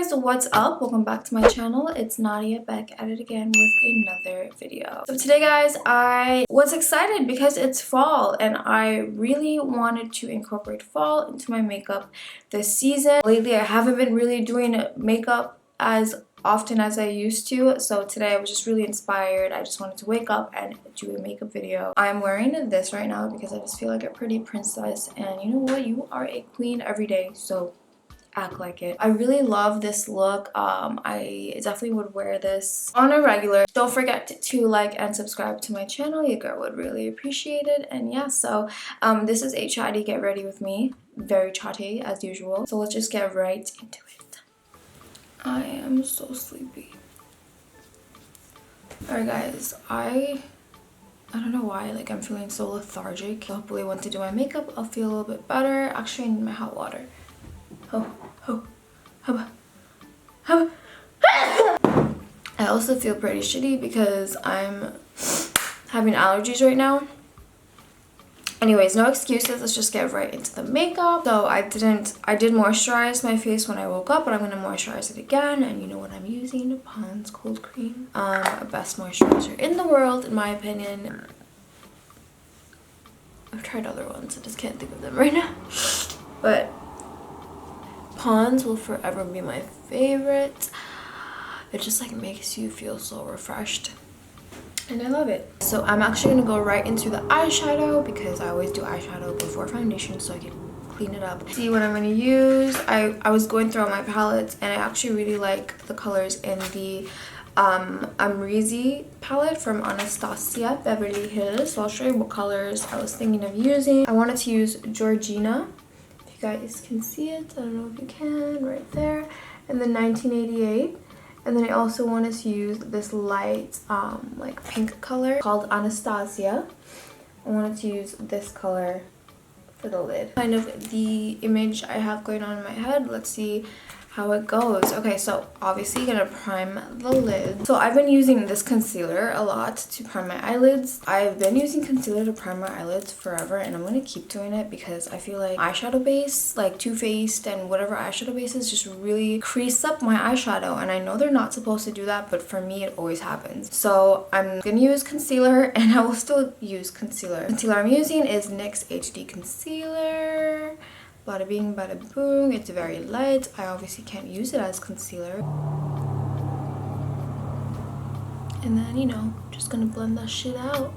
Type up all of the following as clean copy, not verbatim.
guys, what's up? Welcome back to my channel. It's Nadia back at it again with another video. So today guys, I was excited because it's fall and I really wanted to incorporate fall into my makeup this season. Lately I haven't been really doing makeup as often as I used to, so today I was just really inspired. I just wanted to wake up and do a makeup video. I'm wearing this right now because I just feel like a pretty princess, and you know what, you are a queen every day, so act like it. I really love this look. I definitely would wear this on a regular. Don't forget to like and subscribe to my channel. Your girl would really appreciate it. And yeah, so this is a chatty get ready with me. Very chatty as usual. So let's just get right into it. I am so sleepy. Alright guys, I don't know why, like I'm feeling so lethargic. Hopefully once I do my makeup I'll feel a little bit better. Actually I need my hot water. I also feel pretty shitty because I'm having allergies right now. Anyways, no excuses, let's just get right into the makeup. So I did moisturize my face when I woke up, but I'm gonna moisturize it again, and you know what I'm using? Pond's Cold Cream. Best moisturizer in the world in my opinion. I've tried other ones, I just can't think of them right now. But Pond's will forever be my favorite. It just like makes you feel so refreshed and I love it. So I'm actually gonna go right into the eyeshadow because I always do eyeshadow before foundation so I can clean it up. See what I'm gonna use. I was going through all my palettes and I actually really like the colors in the Amrezy palette from Anastasia Beverly Hills. So I'll show you what colors I was thinking of using. I wanted to use Georgina. You guys can see it, I don't know if you can, right there, and then 1988. And then I also wanted to use this light like pink color called Anastasia. I wanted to use this color for the lid. Kind of the image I have going on in my head. Let's see how it goes. Okay, so obviously gonna prime the lid. So I've been using this concealer a lot to prime my eyelids. I've been using concealer to prime my eyelids forever, and I'm gonna keep doing it because I feel like eyeshadow base, like Too Faced and whatever eyeshadow bases, just really crease up my eyeshadow, and I know they're not supposed to do that, but for me it always happens. So I'm gonna use concealer, and I will still use concealer. Concealer I'm using is NYX HD concealer. Bada bing, bada boom. It's very light. I obviously can't use it as concealer. And then, you know, just gonna blend that shit out.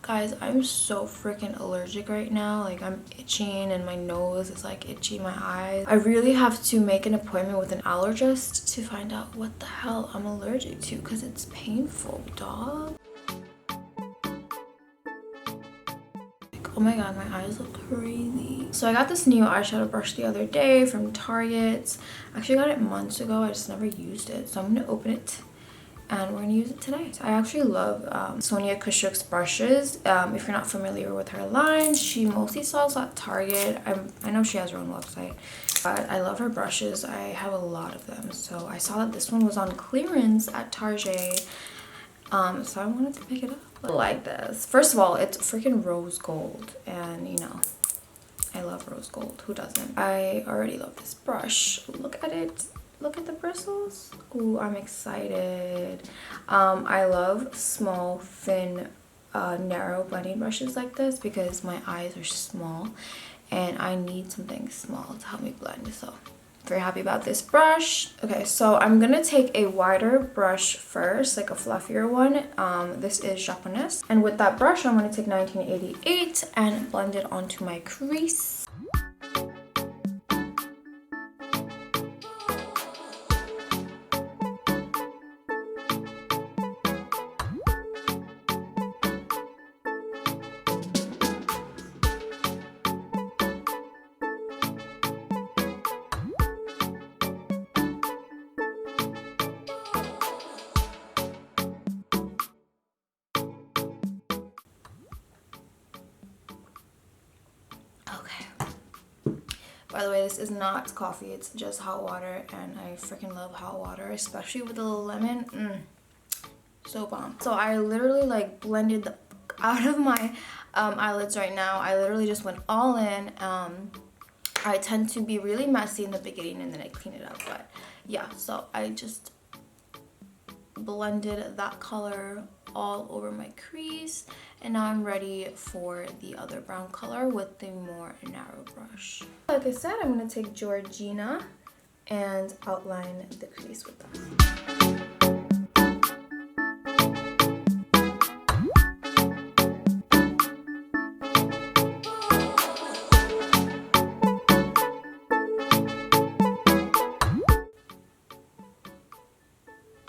Guys, I'm so freaking allergic right now. Like, I'm itching and my nose is like itchy, my eyes. I really have to make an appointment with an allergist to find out what the hell I'm allergic to because it's painful, dog. Oh my god, my eyes look crazy. So I got this new eyeshadow brush the other day from Target. I actually got it months ago. I just never used it. So I'm going to open it and we're going to use it today. I actually love Sonia Kashuk's brushes. If you're not familiar with her line, she mostly sells at Target. I know she has her own website. But I love her brushes. I have a lot of them. So I saw that this one was on clearance at Target. So I wanted to pick it up. Like this. First of all, it's freaking rose gold, and you know I love rose gold. Who doesn't? I already love this brush. Look at it. Look at the bristles. Ooh, I'm excited. I love small, thin, narrow blending brushes like this because my eyes are small and I need something small to help me blend. So very happy about this brush. Okay, so I'm gonna take a wider brush first, like a fluffier one. This is Japanese, and with that brush I'm gonna take 1988 and blend it onto my crease. By the way, this is not coffee, it's just hot water, and I freaking love hot water, especially with a little lemon. So bomb. So I literally like blended the out of my eyelids right now. I literally just went all in. I tend to be really messy in the beginning and then I clean it up. But yeah, so I just blended that color all over my crease, and now I'm ready for the other brown color with the more narrow brush. Like I said, I'm going to take Georgina and outline the crease with that.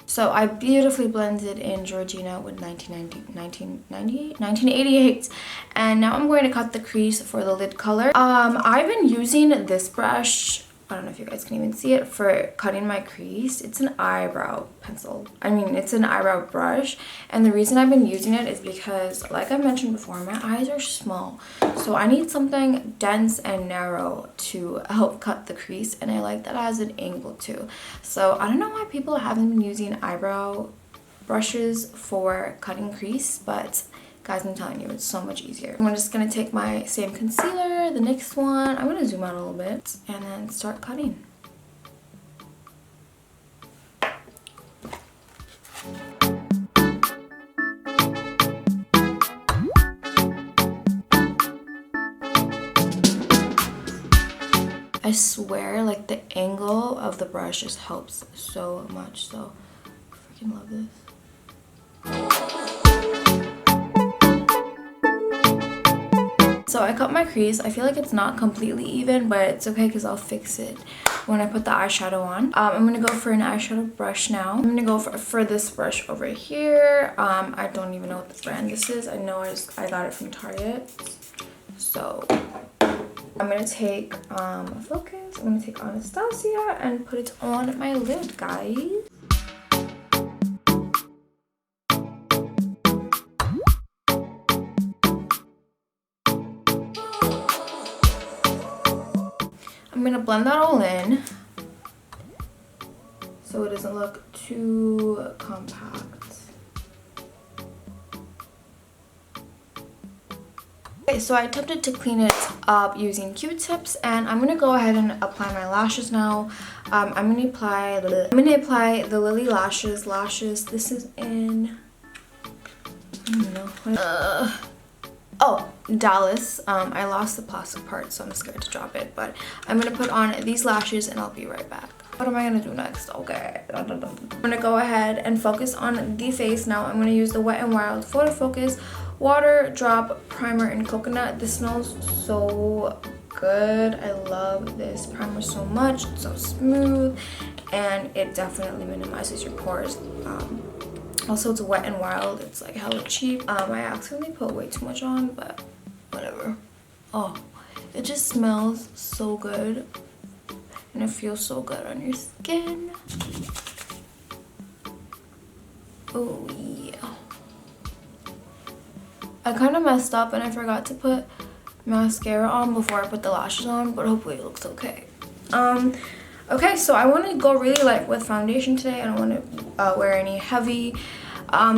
So I beautifully blended in Georgina with 1988, and now I'm going to cut the crease for the lid color. I've been using this brush, I don't know if you guys can even see it, for cutting my crease. It's an eyebrow pencil. I mean, it's an eyebrow brush, and the reason I've been using it is because, like I mentioned before, my eyes are small, so I need something dense and narrow to help cut the crease, and I like that it has an angle too. So I don't know why people haven't been using eyebrow brushes for cutting crease, but guys, I'm telling you, it's so much easier. I'm just gonna take my same concealer, the next one, I'm gonna zoom out a little bit, and then start cutting. I swear, like, the angle of the brush just helps so much, so I freaking love this. So I cut my crease. I feel like it's not completely even, but it's okay because I'll fix it when I put the eyeshadow on. I'm going to go for an eyeshadow brush now. I'm going to go for this brush over here. I don't even know what the brand this is. I know I got it from Target. So I'm going to take Focus. I'm going to take Anastasia and put it on my lid, guys. I'm going to blend that all in so it doesn't look too compact. Okay, so I attempted to clean it up using Q-tips, and I'm going to go ahead and apply my lashes now. I'm going to apply the Lily Lashes. This is in, I don't know. Oh, Dallas. I lost the plastic part, so I'm scared to drop it, but I'm gonna put on these lashes and I'll be right back. What am I gonna do next? Okay. I'm gonna go ahead and focus on the face now. I'm gonna use the Wet n Wild Photo Focus Water Drop Primer in Coconut. This smells so good. I love this primer so much. It's so smooth and it definitely minimizes your pores. Also, it's Wet n Wild. It's like hella cheap. I accidentally put way too much on, but whatever. Oh, it just smells so good. And it feels so good on your skin. Oh, yeah. I kind of messed up and I forgot to put mascara on before I put the lashes on, but hopefully it looks okay. Okay, so I want to go really light with foundation today. I don't want to wear any heavy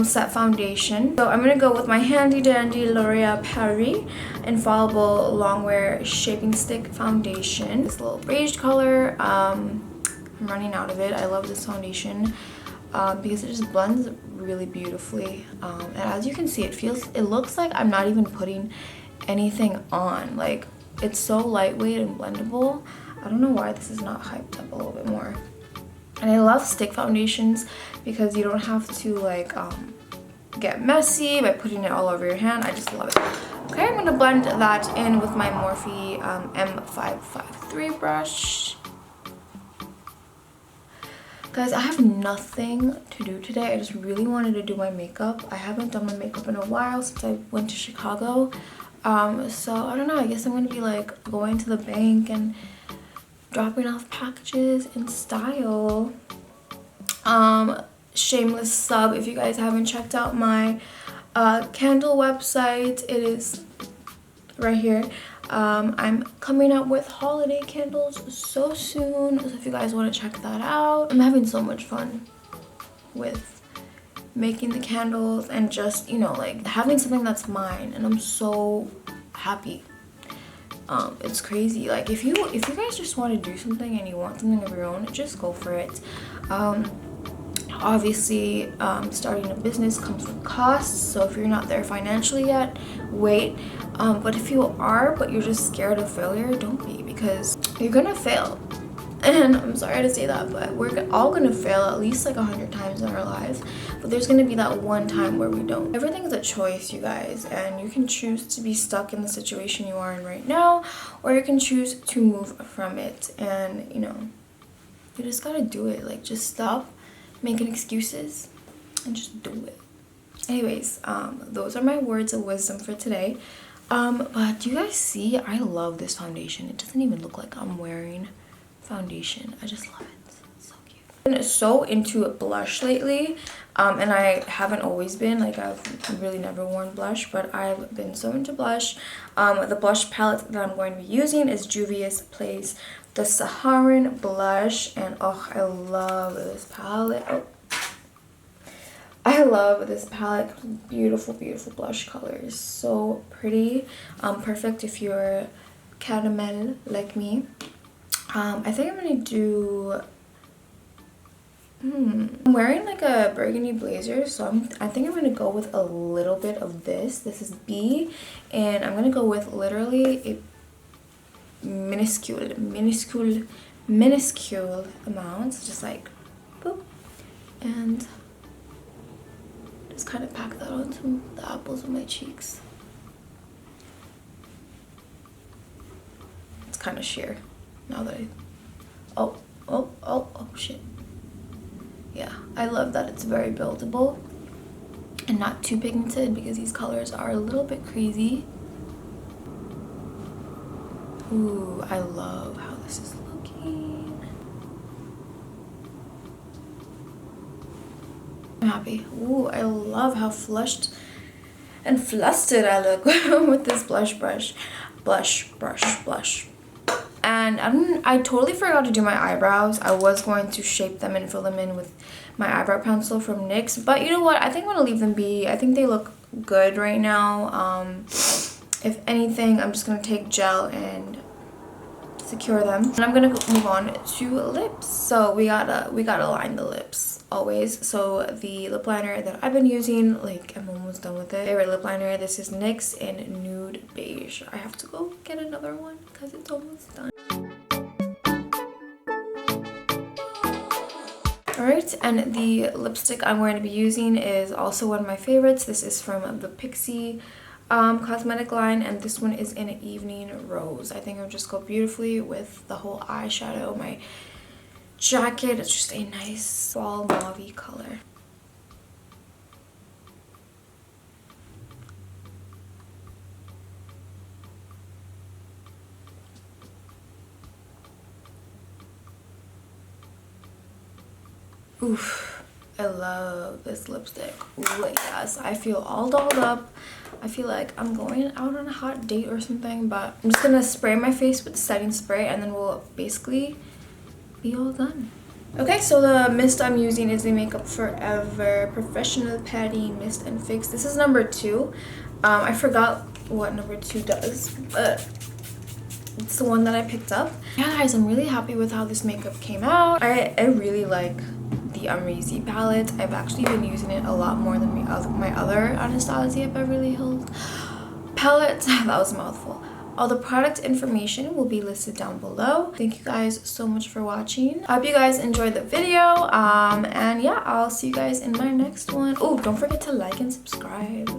set foundation. So I'm going to go with my handy dandy L'Oreal Paris Infallible Longwear Shaping Stick Foundation. This little beige color. I'm running out of it. I love this foundation because it just blends really beautifully. And as you can see, it looks like I'm not even putting anything on. Like, it's so lightweight and blendable. I don't know why this is not hyped up a little bit more. And I love stick foundations because you don't have to like get messy by putting it all over your hand. I just love it. Okay, I'm gonna blend that in with my Morphe M553 brush. Guys, I have nothing to do today. I just really wanted to do my makeup. I haven't done my makeup in a while since I went to Chicago. So I don't know, I guess I'm gonna be like going to the bank and dropping off packages in style. Shameless sub, if you guys haven't checked out my candle website, it is right here. I'm coming out with holiday candles so soon, so if you guys want to check that out. I'm having so much fun with making the candles and just, you know, like having something that's mine, and I'm so happy It's crazy. Like if you guys just want to do something and you want something of your own, just go for it. Obviously, starting a business comes with costs, so if you're not there financially yet, wait. But if you are, but you're just scared of failure, don't be, because you're gonna fail. And I'm sorry to say that, but we're all gonna fail at least like 100 times in our lives, but there's gonna be that one time where we don't. Everything is a choice, you guys, and you can choose to be stuck in the situation you are in right now, or you can choose to move from it. And you know, you just gotta do it. Like, just stop making excuses and just do it. Anyways, those are my words of wisdom for today. But do you guys see, I love this foundation. It doesn't even look like I'm wearing foundation. I just love it. It's so cute. I've been so into blush lately, and I haven't always been. Like, I've really never worn blush, but I've been so into blush. The blush palette that I'm going to be using is Juvia's Place the Saharan blush, and oh, I love this palette. Oh, I love this palette. Beautiful, beautiful blush colors. So pretty. Perfect if you're caramel like me. I think I'm gonna do I'm wearing like a burgundy blazer, so I think I'm gonna go with a little bit of this. This is B, and I'm gonna go with literally a minuscule amount, just like boop, and just kind of pack that onto the apples of my cheeks. It's kind of sheer now that oh shit. Yeah, I love that it's very buildable and not too pigmented, because these colors are a little bit crazy. Ooh, I love how this is looking. I'm happy. Ooh, I love how flushed and flustered I look with this blush brush. And I totally forgot to do my eyebrows. I was going to shape them and fill them in with my eyebrow pencil from NYX, but you know what? I think I'm gonna leave them be. I think they look good right now. If anything, I'm just gonna take gel and secure them, and I'm gonna move on to lips. So we gotta line the lips always. So the lip liner that I've been using, like, I'm almost done with it. Favorite lip liner, this is NYX in Nude Beige. I have to go get another one because it's almost done. Alright, and the lipstick I'm going to be using is also one of my favorites. This is from the Pixie cosmetic line, and this one is in Evening Rose. I think it would just go beautifully with the whole eyeshadow. My jacket, it's just a nice fall mauve color. Oof, I love this lipstick. Ooh, yes, I feel all dolled up. I feel like I'm going out on a hot date or something, but I'm just gonna spray my face with the setting spray, and then we'll basically be all done. Okay, so the mist I'm using is the Makeup Forever Professional Patty Mist and Fix. This is number 2. I forgot what number 2 does, but it's the one that I picked up. Yeah, guys, I'm really happy with how this makeup came out. I really like the Amrezy palette. I've actually been using it a lot more than my other Anastasia Beverly Hills palettes. That was a mouthful. All the product information will be listed down below. Thank you guys so much for watching. I hope you guys enjoyed the video. And yeah, I'll see you guys in my next one. Oh, don't forget to like and subscribe.